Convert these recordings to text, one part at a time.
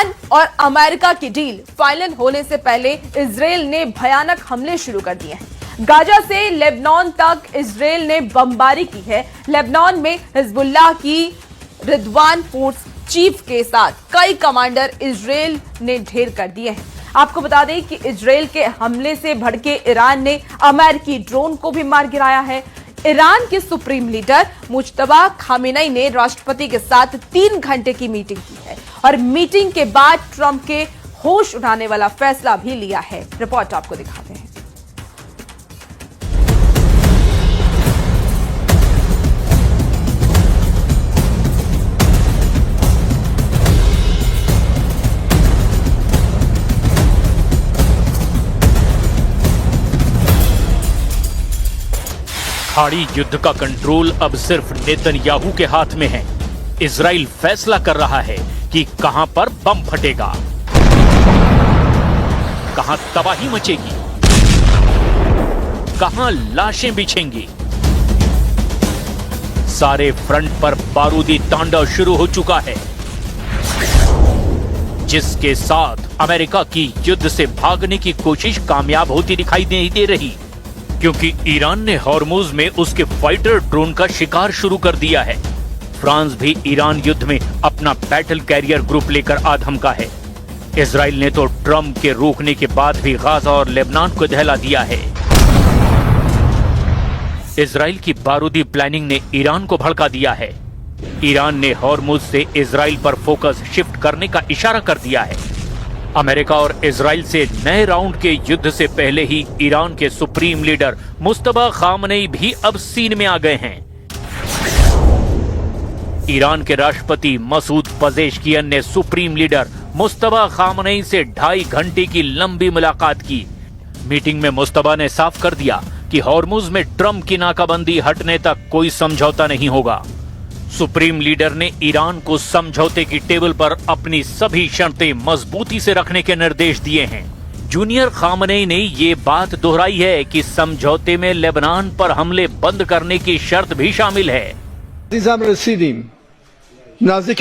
Iran और America की deal final होने से पहले इजराइल ने भयानक हमले शुरू कर दिए हैं। गाजा से लेबनान तक इजराइल ने बमबारी की है। लेबनान में हिजबुल्लाह की रिदवान फोर्स चीफ के साथ कई कमांडर इजराइल ने ढेर कर दिए हैं। आपको बता दें कि इजराइल के हमले से भड़के ईरान ने अमेरिकी ड्रोन को भी मार गिराया है। ईरान के सुप्रीम लीडर मुज्तबा खामेनेई ने राष्ट्रपति के साथ 3 घंटे की मीटिंग की है और मीटिंग के बाद ट्रंप के होश उड़ाने वाला फैसला भी लिया है। रिपोर्ट आपको दिखाते हैं। खाड़ी युद्ध का कंट्रोल अब सिर्फ नेतन्याहू के हाथ में है। इजराइल फैसला कर रहा है कि कहां पर बम फटेगा, कहां तबाही मचेगी, कहां लाशें बिछेंगी। सारे फ्रंट पर बारूदी तांडव शुरू हो चुका है, जिसके साथ अमेरिका की युद्ध से भागने की कोशिश कामयाब होती दिखाई नहीं दे रही, क्योंकि ईरान ने हॉर्मुज में उसके फाइटर ड्रोन का शिकार शुरू कर दिया है। फ्रांस भी ईरान युद्ध में अपना बैटल कैरियर ग्रुप लेकर आ धमका है। इजराइल ने तो ट्रंप के रोकने के बाद भी गाजा और लेबनान को दहला दिया है। इजराइल की बारूदी प्लानिंग ने ईरान को भड़का दिया है। ईरान ने हॉर्मुज से इजराइल पर फोकस शिफ्ट करने का इशारा कर दिया है। अमेरिका और इजराइल से नए राउंड के युद्ध से पहले ही ईरान के सुप्रीम लीडर मुज्तबा खामेनेई भी अब सीन में आ गए हैं। ईरान के राष्ट्रपति मसूद पजेश्कियन ने सुप्रीम लीडर मुज्तबा खामेनेई से 2.5 घंटे की लंबी मुलाकात की। मीटिंग में मुज्तबा ने साफ कर दिया कि हॉर्मुज में ट्रंप की नाकाबंदी हटने तक कोई समझौता नहीं होगा। सुप्रीम लीडर ने ईरान को समझौते की टेबल पर अपनी सभी शर्तें मजबूती से रखने के निर्देश दिए हैं। जूनियर खामेनेई ने ये बात दोहराई है कि समझौते में लेबनान पर हमले बंद करने की शर्त भी शामिल है। नजदीक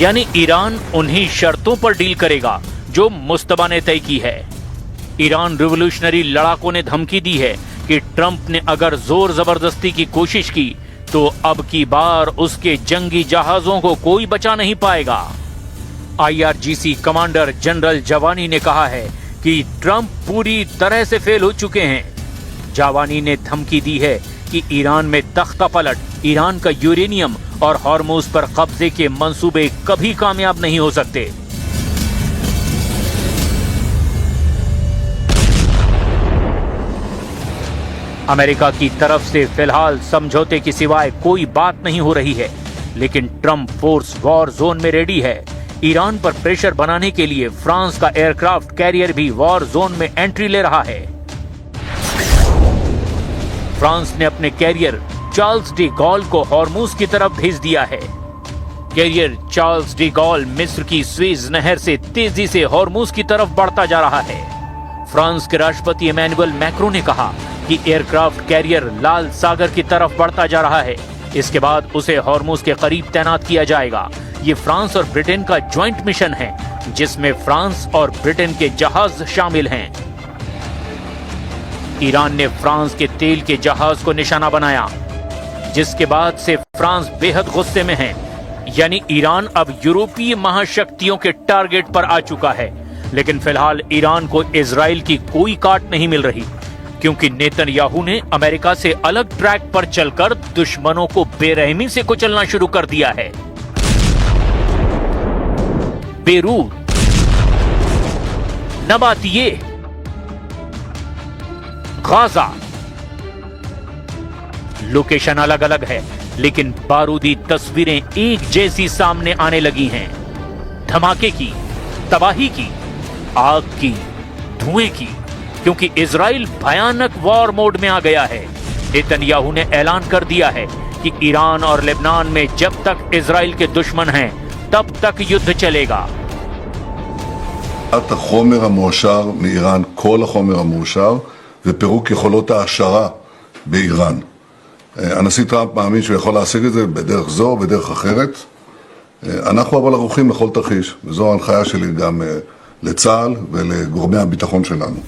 यानी ईरान उन्हीं शर्तों पर डील करेगा जो मुज्तबा ने तय की है। ईरान रिवोल्यूशनरी लड़ाकों ने धमकी दी है कि ट्रंप ने अगर जोर जबरदस्ती की कोशिश की तो अब की बार उसके जंगी जहाजों को कोई बचा नहीं पाएगा। IRGC कमांडर जनरल जावानी ने कहा है कि ट्रंप पूरी तरह से फेल हो चुके हैं। जावानी ने धमकी दी है कि ईरान में तख्ता पलट, ईरान का यूरेनियम और हॉर्मुज पर कब्जे के मंसूबे कभी कामयाब नहीं हो सकते। अमेरिका की तरफ से फिलहाल समझौते की सिवाय कोई बात नहीं हो रही है, लेकिन ट्रंप फोर्स वॉर जोन में रेडी है। ईरान पर प्रेशर बनाने के लिए फ्रांस का एयरक्राफ्ट कैरियर भी वॉर जोन में एंट्री ले रहा है। फ्रांस ने अपने कैरियर चार्ल्स डी गॉल को हॉर्मुज की तरफ भेज दिया है। कैरियर चार्ल्स डी गॉल मिस्र की स्वेज नहर से तेजी से हॉर्मुज की तरफ बढ़ता जा रहा है। फ्रांस के राष्ट्रपति इमैनुअल मैक्रों ने कहा कि एयरक्राफ्ट कैरियर लाल सागर की तरफ बढ़ता जा रहा है। इसके बाद उसे हॉर्मुज के करीब तैनात किया जाएगा। ये फ्रांस और ब्रिटेन का ज्वाइंट मिशन है, जिसमें फ्रांस और ब्रिटेन के जहाज शामिल हैं। ईरान ने फ्रांस के तेल के जहाज को निशाना बनाया, जिसके बाद से फ्रांस बेहद गुस्से में है। यानी ईरान अब यूरोपीय महाशक्तियों के टारगेट पर आ चुका है। लेकिन फिलहाल ईरान को इजराइल की कोई काट नहीं मिल रही, क्योंकि नेतन्याहू ने अमेरिका से अलग ट्रैक पर चलकर दुश्मनों को बेरहमी से कुचलना शुरू कर दिया है। बेरूत, नबातिये, गाजा, लोकेशन अलग अलग है, लेकिन बारूदी तस्वीरें एक जैसी सामने आने लगी हैं। धमाके की, तबाही की, आग की, धुएं की, क्योंकि इजराइल भयानक वॉर मोड में आ गया है। नेतन्याहू ने ऐलान कर दिया है कि ईरान और लेबनान में जब तक इजराइल के दुश्मन हैं तब तक युद्ध चलेगा। החומר המועשר מאיראן, כל החומר המועשר, ופירוק יכולות ההעשרה באיראן. הנשיא טראמפ מאמין שהוא יכול להשיג את זה בדרך זו או בדרך אחרת. אנחנו אבל ערוכים לכל תרחיש, וזו ההנחיה שלי גם לצה"ל ולגורמי הביטחון שלנו.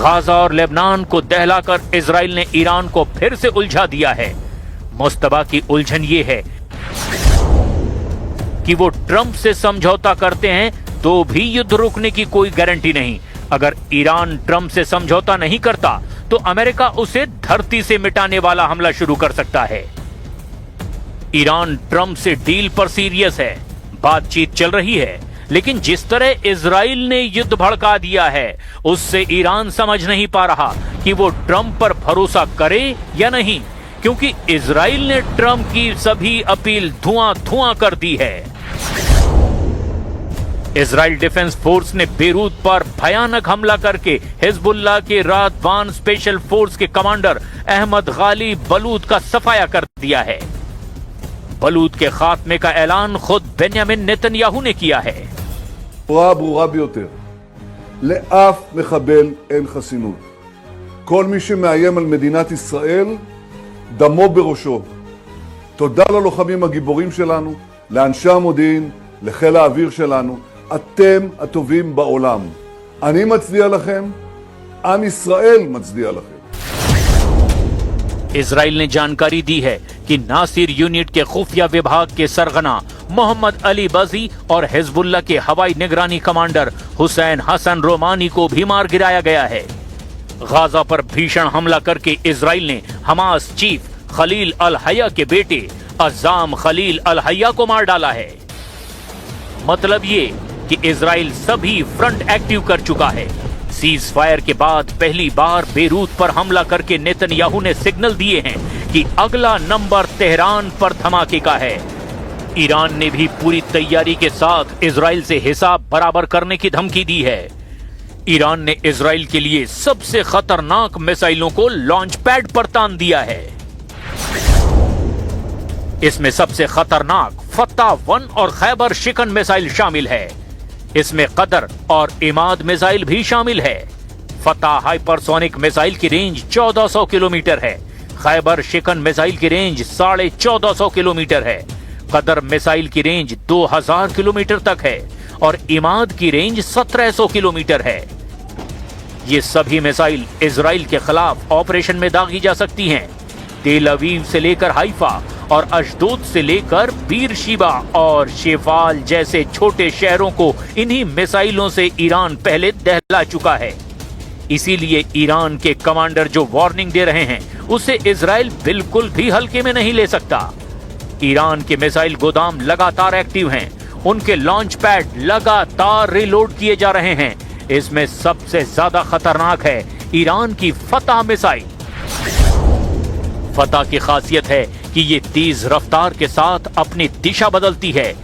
गाजा और लेबनान को दहलाकर इजराइल ने ईरान को फिर से उलझा दिया है। मुस्तबा की उलझन ये है कि वो ट्रंप से समझौता करते हैं तो भी युद्ध रुकने की कोई गारंटी नहीं। अगर ईरान ट्रंप से समझौता नहीं करता तो अमेरिका उसे धरती से मिटाने वाला हमला शुरू कर सकता है। ईरान ट्रंप से डील पर सीरियस है, बातचीत चल रही है, लेकिन जिस तरह इजराइल ने युद्ध भड़का दिया है उससे ईरान समझ नहीं पा रहा कि वो ट्रंप पर भरोसा करे या नहीं, क्योंकि इजराइल ने ट्रंप की सभी अपील धुआं धुआं कर दी है। इजराइल डिफेंस फोर्स ने बेरूत पर भयानक हमला करके हिजबुल्लाह के रादवान स्पेशल फोर्स के कमांडर अहमद गाली बलूद का सफाया कर दिया है। बलूद के खात्मे का ऐलान खुद बेन्यामिन नेतन्याहू ने किया है। ברורה ביותר, לאף מחבל אין חסינות. כל מי שמאיים על מדינת ישראל, דמו בראשו. תודה ללוחמים הגיבורים שלנו, לאנשי המודיעין, לחיל האוויר שלנו. אתם הטובים בעולם. אני מצדיע לכם, עם ישראל מצדיע לכם. इजराइल ने जानकारी दी है कि नासिर यूनिट के खुफिया विभाग के सरगना मोहम्मद अली बजी और हिजबुल्लाह के हवाई निगरानी कमांडर हुसैन हसन रोमानी को भी मार गिराया गया है। गाजा पर भीषण हमला करके इजराइल ने हमास चीफ खलील अल हया के बेटे अज़ाम खलील अल हया को मार डाला है। मतलब ये कि इजराइल सभी फ्रंट एक्टिव कर चुका है। सीज फायर के बाद पहली बार बेरूत पर हमला करके नेतन्याहू ने सिग्नल दिए हैं कि अगला नंबर तेहरान पर धमाके का है। ईरान ने भी पूरी तैयारी के साथ इजराइल से हिसाब बराबर करने की धमकी दी है। ईरान ने इजराइल के लिए सबसे खतरनाक मिसाइलों को लॉन्च पैड पर तान दिया है। इसमें सबसे खतरनाक फत्ता-1 और खैबर शिकन मिसाइल शामिल है। इसमें कदर और इमाद मिसाइल भी शामिल है। फतह हाइपरसोनिक मिसाइल की रेंज 1400 किलोमीटर है। खैबर शिकन मिसाइल की रेंज 1450 किलोमीटर है। कदर मिसाइल की रेंज 2000 किलोमीटर तक है और इमाद की रेंज 1700 किलोमीटर है। ये सभी मिसाइल इजराइल के खिलाफ ऑपरेशन में दागी जा सकती हैं। तेल अवीव से लेकर हाइफा और अशदोद से लेकर बीरशीबा और शेफाल जैसे छोटे शहरों को इन्हीं मिसाइलों से ईरान पहले दहला चुका है। इसीलिए ईरान के कमांडर जो वार्निंग दे रहे हैं उसे इजराइल बिल्कुल भी हल्के में नहीं ले सकता। ईरान के मिसाइल गोदाम लगातार एक्टिव हैं। उनके लॉन्च पैड लगातार रिलोड किए जा रहे हैं। इसमें सबसे ज्यादा खतरनाक है ईरान की फतह मिसाइल। फतह की खासियत है कि ये तेज रफ्तार के साथ अपनी दिशा बदलती है,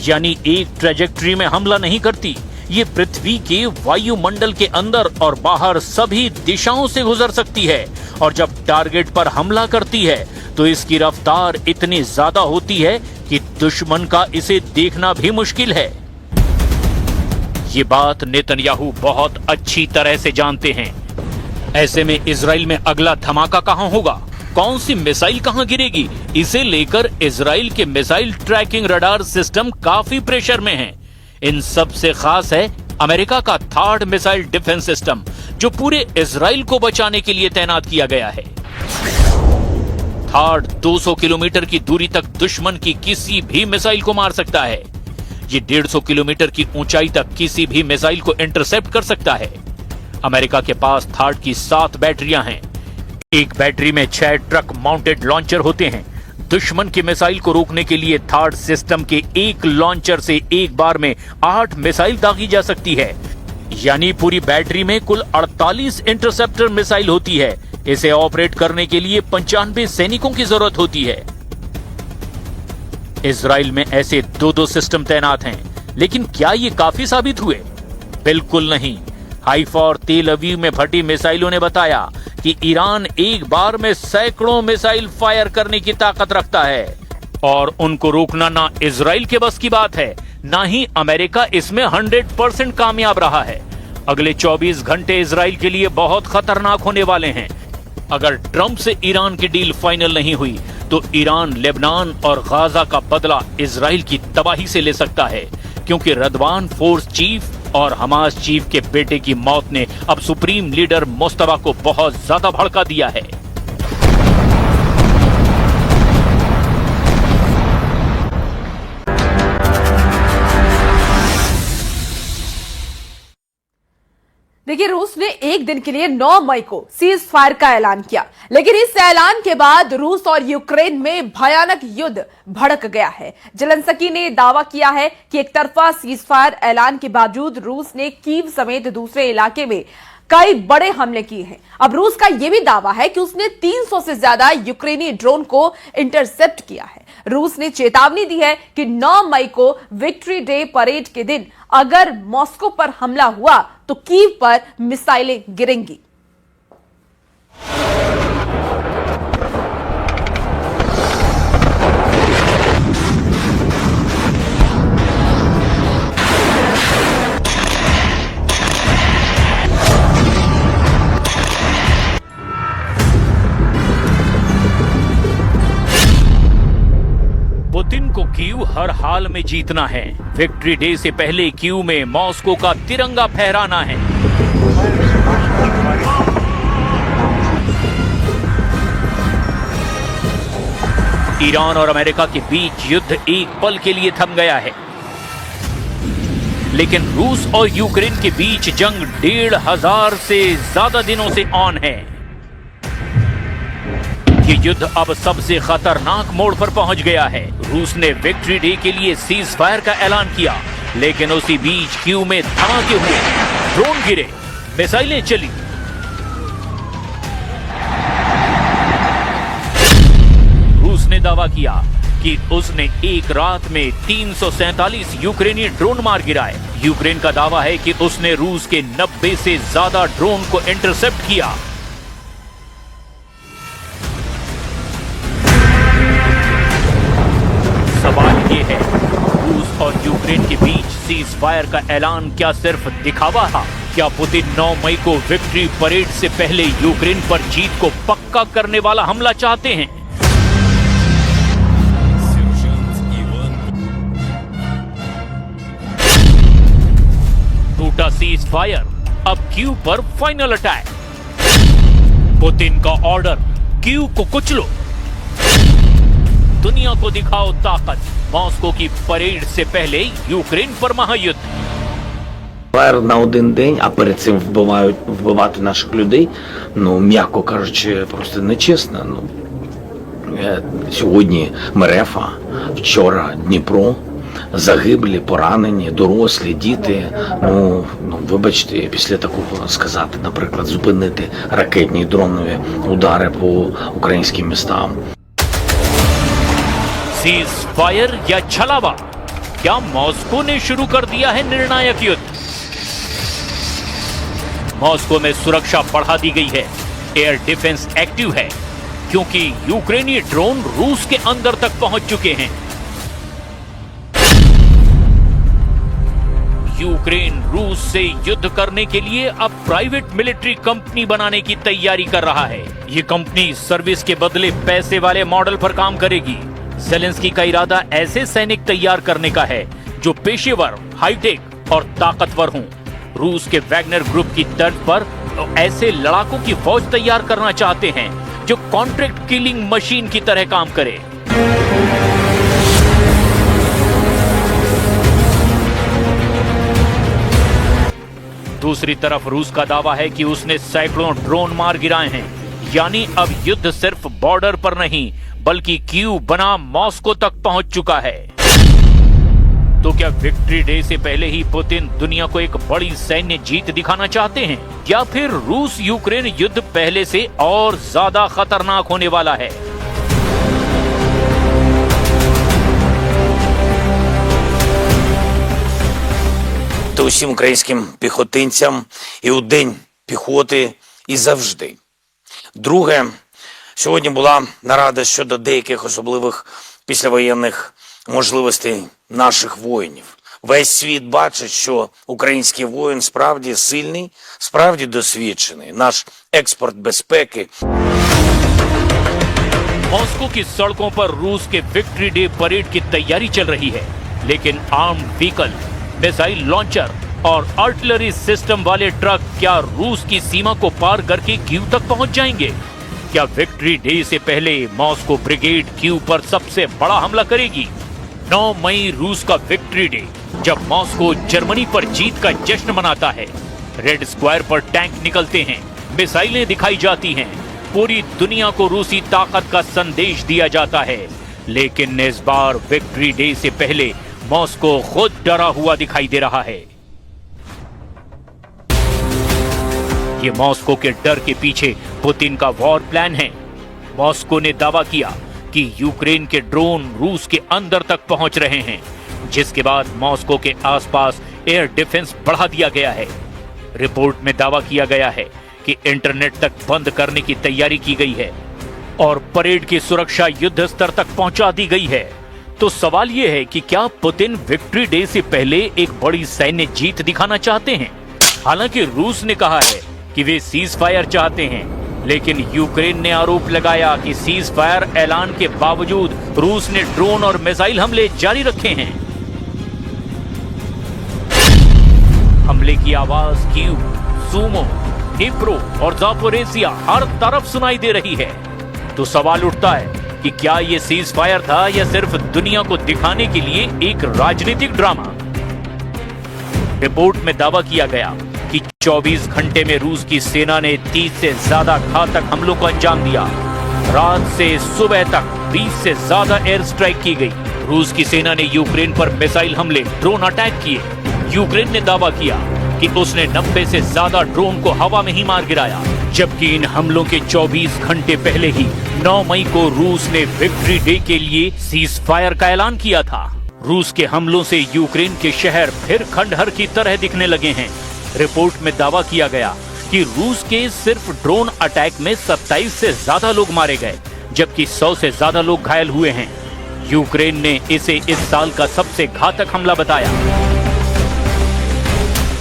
यानी एक ट्रेजेक्ट्री में हमला नहीं करती। ये पृथ्वी के वायुमंडल के अंदर और बाहर सभी दिशाओं से गुजर सकती है और जब टारगेट पर हमला करती है तो इसकी रफ्तार इतनी ज्यादा होती है कि दुश्मन का इसे देखना भी मुश्किल है। ये बात नेतन्याहू बहुत अच्छी तरह से जानते हैं। ऐसे में इजराइल में अगला धमाका कहां होगा, कौन सी मिसाइल कहां गिरेगी, इसे लेकर इजराइल के मिसाइल ट्रैकिंग रडार सिस्टम काफी प्रेशर में हैं। इन सब से खास है अमेरिका का थर्ड मिसाइल डिफेंस सिस्टम, जो पूरे इजराइल को बचाने के लिए तैनात किया गया है। थर्ड 200 किलोमीटर की दूरी तक दुश्मन की किसी भी मिसाइल को मार सकता है। ये 150 किलोमीटर की ऊंचाई तक किसी भी मिसाइल को इंटरसेप्ट कर सकता है। अमेरिका के पास थर्ड की 7 बैटरियां हैं। एक बैटरी में 6 ट्रक माउंटेड लॉन्चर होते हैं। दुश्मन की मिसाइल को रोकने के लिए थर्ड सिस्टम के एक लॉन्चर से एक बार में 8 मिसाइल दागी जा सकती है, यानी पूरी बैटरी में कुल 48 इंटरसेप्टर मिसाइल होती है। इसे ऑपरेट करने के लिए 95 सैनिकों की जरूरत होती है। इजराइल में ऐसे 2-2 सिस्टम तैनात हैं, लेकिन क्या ये काफी साबित हुए? बिल्कुल नहीं। हाइफा और तेल अवीव में फटी मिसाइलों ने बताया कि कि ईरान एक बार में सैकड़ों मिसाइल फायर करने की ताकत रखता है और उनको रोकना ना इजराइल के बस की बात है, ना ही अमेरिका इसमें 100% कामयाब रहा है। अगले 24 घंटे इजराइल के लिए बहुत खतरनाक होने वाले हैं। अगर ट्रंप से ईरान की डील फाइनल नहीं हुई तो ईरान लेबनान और गाजा का बदला इजराइल की तबाही से ले सकता है, क्योंकि रदवान फोर्स चीफ और हमास चीफ के बेटे की मौत ने अब सुप्रीम लीडर मुस्तफा को बहुत ज्यादा भड़का दिया है। देखिए, रूस ने एक दिन के लिए 9 मई को सीज फायर का ऐलान किया, लेकिन इस ऐलान के बाद रूस और यूक्रेन में भयानक युद्ध भड़क गया है। जेलेंस्की ने दावा किया है कि एक तरफा सीज फायर ऐलान के बावजूद रूस ने कीव समेत दूसरे इलाके में कई बड़े हमले किए हैं। अब रूस का यह भी दावा है कि उसने 300 से ज्यादा यूक्रेनी ड्रोन को इंटरसेप्ट किया है। रूस ने चेतावनी दी है कि 9 मई को विक्ट्री डे परेड के दिन अगर मॉस्को पर हमला हुआ तो कीव पर मिसाइलें गिरेंगी। पुतिन को कीव हर हाल में जीतना है। विक्ट्री डे से पहले कीव में मॉस्को का तिरंगा फहराना है। ईरान और अमेरिका के बीच युद्ध एक पल के लिए थम गया है, लेकिन रूस और यूक्रेन के बीच जंग 1500 से ज्यादा दिनों से ऑन है। ये युद्ध अब सबसे खतरनाक मोड़ पर पहुंच गया है। रूस ने विक्ट्री डे के लिए सीज फायर का ऐलान किया, लेकिन उसी बीच कीव में धमाके हुए, ड्रोन गिरे, मिसाइलें चली। रूस ने दावा किया कि उसने एक रात में 347 यूक्रेनी ड्रोन मार गिराए। यूक्रेन का दावा है कि उसने रूस के 90 से ज्यादा ड्रोन को इंटरसेप्ट किया। सवाल ये है, रूस और यूक्रेन के बीच सीज फायर का ऐलान क्या सिर्फ दिखावा था? क्या पुतिन 9 मई को विक्ट्री परेड से पहले यूक्रेन पर जीत को पक्का करने वाला हमला चाहते हैं? टूटा सीज फायर, अब कीव पर फाइनल अटैक। पुतिन का ऑर्डर, कीव को कुचलो, दुनिया को दिखाओ ताकत। मॉस्को की परेड से पहले यूक्रेन पर महायुद्ध। Фаєр на один день, а перед цим вбивати наших людей, ну, м'яко кажучи, просто нечесно. Ну, сьогодні Мерефа, вчора Дніпро, загиблі, поранені, дорослі, діти. Ну, вибачте, після такого сказати, наприклад, зупинити ракетні і дронові удари по українським містам. सीज फायर या छलावा, क्या मॉस्को ने शुरू कर दिया है निर्णायक युद्ध? मॉस्को में सुरक्षा बढ़ा दी गई है, एयर डिफेंस एक्टिव है, क्योंकि यूक्रेनी ड्रोन रूस के अंदर तक पहुंच चुके हैं। यूक्रेन रूस से युद्ध करने के लिए अब प्राइवेट मिलिट्री कंपनी बनाने की तैयारी कर रहा है। ये कंपनी सर्विस के बदले पैसे वाले मॉडल पर काम करेगी। जेलेंस्की का इरादा ऐसे सैनिक तैयार करने का है जो पेशेवर, हाईटेक और ताकतवर हों। रूस के वैगनर ग्रुप की तर्ज पर ऐसे लड़ाकों की फौज तैयार करना चाहते हैं जो कॉन्ट्रैक्ट किलिंग मशीन की तरह काम करे। दूसरी तरफ रूस का दावा है कि उसने सैकड़ों ड्रोन मार गिराए हैं, यानी अब युद्ध सिर्फ बॉर्डर पर नहीं बल्कि कीव बना मॉस्को तक पहुंच चुका है। तो क्या विक्ट्री डे से पहले ही पुतिन दुनिया को एक बड़ी सैन्य जीत दिखाना चाहते हैं, या फिर रूस यूक्रेन युद्ध पहले से और ज्यादा खतरनाक होने वाला है? Та усім українським піхотинцям і у День піхоти, і завжди. Друге, сьогодні була нарада щодо деяких особливих післявоєнних можливостей наших воїнів. Весь світ бачить, що український воїн справді сильний, справді досвідчений. Наш експорт безпеки. मॉस्को की सड़कों पर रूस के विक्ट्री डे परेड की तैयारी चल रही है, लेकिन आर्म्ड व्हीकल, मिसाइल लॉन्चर और आर्टिलरी सिस्टम वाले ट्रक क्या रूस की सीमा को पार करके कीव तक पहुंच जाएंगे? क्या विक्ट्री डे से पहले मॉस्को ब्रिगेड कीव पर सबसे बड़ा हमला करेगी? 9 मई रूस का विक्ट्री डे, जब मॉस्को जर्मनी पर जीत का जश्न मनाता है। रेड स्क्वायर पर टैंक निकलते हैं, मिसाइलें दिखाई जाती हैं, पूरी दुनिया को रूसी ताकत का संदेश दिया जाता है। लेकिन इस बार विक्ट्री डे से पहले मॉस्को खुद डरा हुआ दिखाई दे रहा है। ये मॉस्को के डर के पीछे पुतिन का वॉर प्लान है। मॉस्को ने दावा किया कि यूक्रेन के ड्रोन रूस के अंदर तक पहुंच रहे हैं, जिसके बाद मॉस्को के आसपास एयर डिफेंस बढ़ा दिया गया है। रिपोर्ट में दावा किया गया है कि इंटरनेट तक बंद करने की तैयारी की गई है और परेड की सुरक्षा युद्ध स्तर तक पहुंचा दी गई है। तो सवाल यह है कि क्या पुतिन विक्ट्री डे से पहले एक बड़ी सैन्य जीत दिखाना चाहते हैं? हालांकि रूस ने कहा है कि वे सीज फायर चाहते हैं, लेकिन यूक्रेन ने आरोप लगाया कि सीज फायर ऐलान के बावजूद रूस ने ड्रोन और मिसाइल हमले जारी रखे हैं। हमले की आवाज कीव, सूमो, डिप्रो और जापोरेजिया हर तरफ सुनाई दे रही है। तो सवाल उठता है कि क्या ये सीज फायर था या सिर्फ दुनिया को दिखाने के लिए एक राजनीतिक ड्रामा? रिपोर्ट में दावा किया गया कि 24 घंटे में रूस की सेना ने 30 से ज्यादा घातक हमलों को अंजाम दिया। रात से सुबह तक 20 से ज्यादा एयर स्ट्राइक की गई। रूस की सेना ने यूक्रेन पर मिसाइल हमले, ड्रोन अटैक किए। यूक्रेन ने दावा किया कि उसने 90 से ज्यादा ड्रोन को हवा में ही मार गिराया, जबकि इन हमलों के 24 घंटे पहले ही 9 मई को रूस ने विक्ट्री डे के लिए सीज फायर का ऐलान किया था। रूस के हमलों से यूक्रेन के शहर फिर खंडहर की तरह दिखने लगे हैं। रिपोर्ट में दावा किया गया कि रूस के सिर्फ ड्रोन अटैक में 27 से ज्यादा लोग मारे गए, जबकि 100 से ज्यादा लोग घायल हुए हैं। यूक्रेन ने इसे इस साल का सबसे घातक हमला बताया।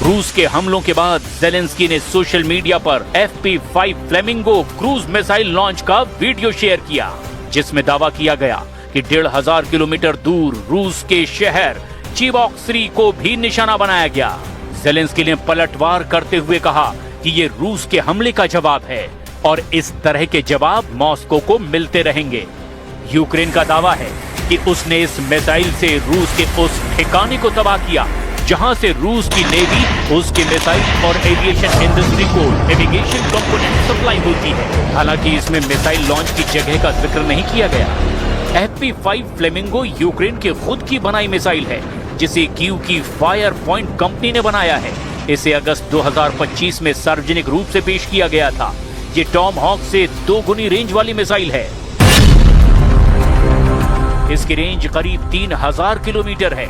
रूस के हमलों के बाद ज़ेलेंस्की ने सोशल मीडिया पर FP5 flamingo cruise missile launch का वीडियो शेयर किया, जिसमें दावा किया गया कि 1500 किलोमीटर दूर रूस के शहर चिबॉक्सरी को भी निशाना बनाया गया। ज़ेलेंस्की ने पलटवार करते हुए कहा कि ये रूस के हमले का जवाब है और इस तरह के जवाब मॉस्को को मिलते रहेंगे। यूक्रेन का दावा है कि उसने इस मिसाइल से रूस के उस ठिकाने को तबाह किया जहां से रूस की नेवी उसके मिसाइल और एविएशन इंडस्ट्री को नेविगेशन कंपोनेंट सप्लाई होती है। हालांकि इसमें मिसाइल लॉन्च की जगह का जिक्र नहीं किया गया। FP5 फ्लेमिंगो यूक्रेन के खुद की बनाई मिसाइल है, जिसे कीव की फायर पॉइंट कंपनी ने बनाया है। इसे अगस्त 2025 में सार्वजनिक रूप से पेश किया गया था। ये टॉम हॉक से 2 गुनी रेंज वाली मिसाइल है। इसकी रेंज करीब 3000 किलोमीटर है।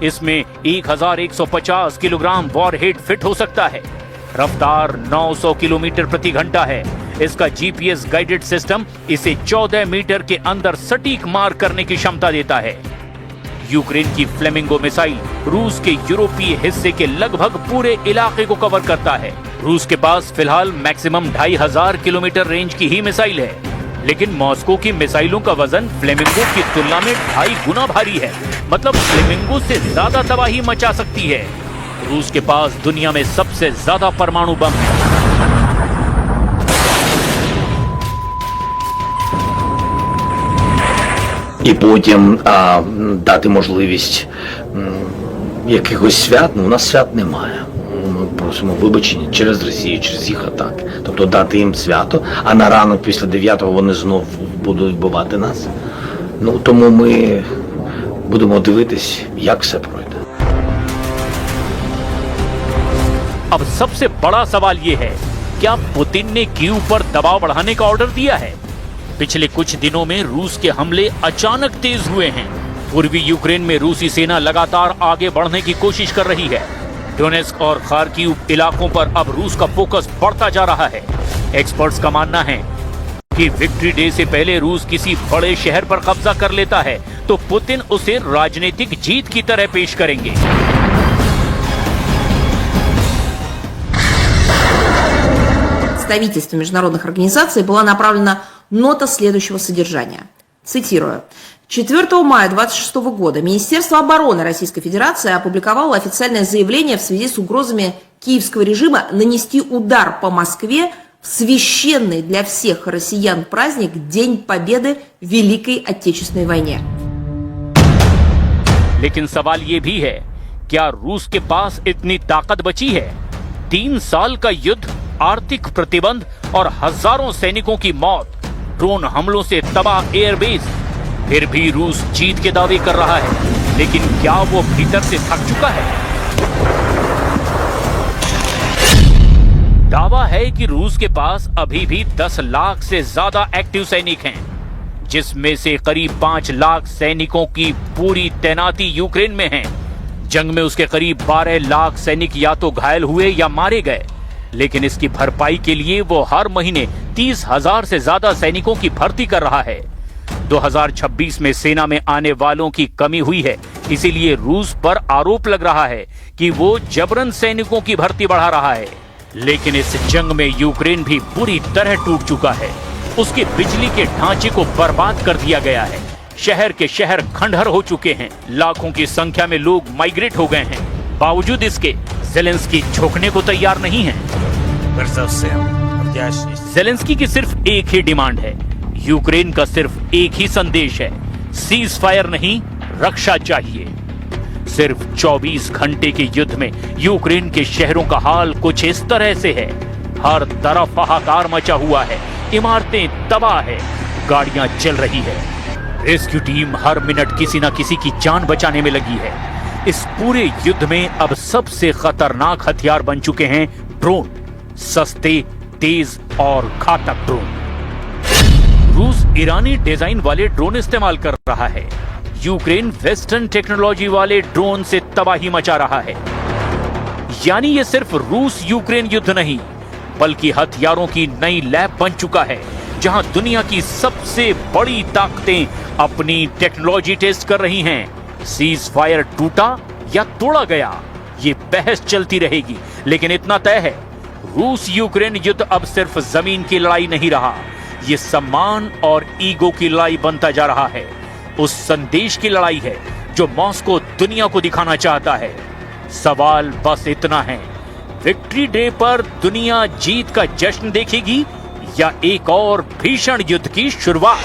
इसमें 1150 किलोग्राम वॉरहेड फिट हो सकता है। रफ्तार 900 किलोमीटर प्रति घंटा है। इसका GPS गाइडेड सिस्टम इसे 14 मीटर के अंदर सटीक मार करने की क्षमता देता है। यूक्रेन की फ्लेमिंगो मिसाइल रूस के यूरोपीय हिस्से के लगभग पूरे इलाके को कवर करता है। रूस के पास फिलहाल मैक्सिमम 2500 किलोमीटर रेंज की ही मिसाइल है, लेकिन मॉस्को की मिसाइलों का वजन फ्लेमिंगो की तुलना में 2.5 गुना भारी है। मतलब फ्लेमिंगो से ज्यादा तबाही मचा सकती है। रूस के पास दुनिया में सबसे ज्यादा परमाणु बम है। І потім дати можливість якихось свят. Ну, у нас свят немає. Ми просимо вибачення через Росію, через їх атаки. Тобто дати їм свято, а на ранок після 9-го вони знов будуть вбивати нас. Ну, тому ми будемо дивитись, як все пройде. अब सबसे बड़ा सवाल ये है, क्या पुतिन ने कीव पर दबाव बढ़ाने का ऑर्डर दिया है? पिछले कुछ दिनों में रूस के हमले अचानक तेज हुए हैं। पूर्वी यूक्रेन में रूसी सेना लगातार आगे बढ़ने की कोशिश कर रही है। डोनेस्क और खार्किव इलाकों पर अब रूस का फोकस बढ़ता जा रहा है। एक्सपर्ट्स का मानना है कि विक्ट्री डे से पहले रूस किसी बड़े शहर पर कब्जा कर लेता है तो पुतिन उसे राजनीतिक जीत की तरह पेश करेंगे। Представительству международных организаций была направлена нота следующего содержания. Цитирую. 4 мая 26 года Министерство обороны Российской Федерации опубликовало официальное заявление в связи с угрозами киевского режима нанести удар по Москве в священный для всех россиян праздник День Победы в Великой Отечественной वойне। लेकिन सवाल ये भी है, क्या रूस के पास इतनी ताकत बची है? 3 साल का युद्ध, आर्थिक प्रतिबंध और हजारों सैनिकों की मौत, ड्रोन हमलों से तबाह एयरबेस, फिर भी रूस जीत के दावे कर रहा है। लेकिन क्या वो भीतर से थक चुका है? दावा है कि रूस के पास अभी भी 10 लाख से ज्यादा एक्टिव सैनिक हैं, जिसमें से करीब 5 लाख सैनिकों की पूरी तैनाती यूक्रेन में है। जंग में उसके करीब 12 लाख सैनिक या तो घायल हुए या मारे गए, लेकिन इसकी भरपाई के लिए वो हर महीने 30,000 से ज्यादा सैनिकों की भर्ती कर रहा है। 2026 में सेना में आने वालों की कमी हुई है, इसीलिए रूस पर आरोप लग रहा है कि वो जबरन सैनिकों की भर्ती बढ़ा रहा है। लेकिन इस जंग में यूक्रेन भी बुरी तरह टूट चुका है। उसके बिजली के ढांचे को बर्बाद कर दिया गया है। शहर के शहर खंडहर हो चुके हैं। लाखों की संख्या में लोग माइग्रेट हो गए हैं। बावजूद इसके ज़ेलेंस्की झुकने को तैयार नहीं है। ज़ेलेंस्की की सिर्फ एक ही डिमांड है, यूक्रेन का सिर्फ एक ही संदेश है, सीज फायर नहीं, रक्षा चाहिए। सिर्फ 24 घंटे के युद्ध में यूक्रेन के शहरों का हाल कुछ इस तरह से है। हर तरफ हाहाकार मचा हुआ है, इमारतें तबाह है, गाड़ियां जल रही है। रेस्क्यू टीम हर मिनट किसी न किसी की जान बचाने में लगी है। इस पूरे युद्ध में अब सबसे खतरनाक हथियार बन चुके हैं ड्रोन, सस्ते, तेज और घातक ड्रोन। रूस ईरानी डिजाइन वाले ड्रोन इस्तेमाल कर रहा है। यूक्रेन वेस्टर्न टेक्नोलॉजी वाले ड्रोन से तबाही मचा रहा है। यानी ये सिर्फ रूस यूक्रेन युद्ध नहीं, बल्कि हथियारों की नई लैब बन चुका है, जहां दुनिया की सबसे बड़ी ताकतें अपनी टेक्नोलॉजी टेस्ट कर रही हैं। सीज फायर टूटा या तोड़ा गया, ये बहस चलती रहेगी, लेकिन इतना तय है, रूस यूक्रेन युद्ध अब सिर्फ जमीन की लड़ाई नहीं रहा, ये सम्मान और ईगो की लड़ाई बनता जा रहा है। उस संदेश की लड़ाई है जो मॉस्को दुनिया को दिखाना चाहता है। सवाल बस इतना है, विक्ट्री डे पर दुनिया जीत का जश्न देखेगी या एक और भीषण युद्ध की शुरुआत?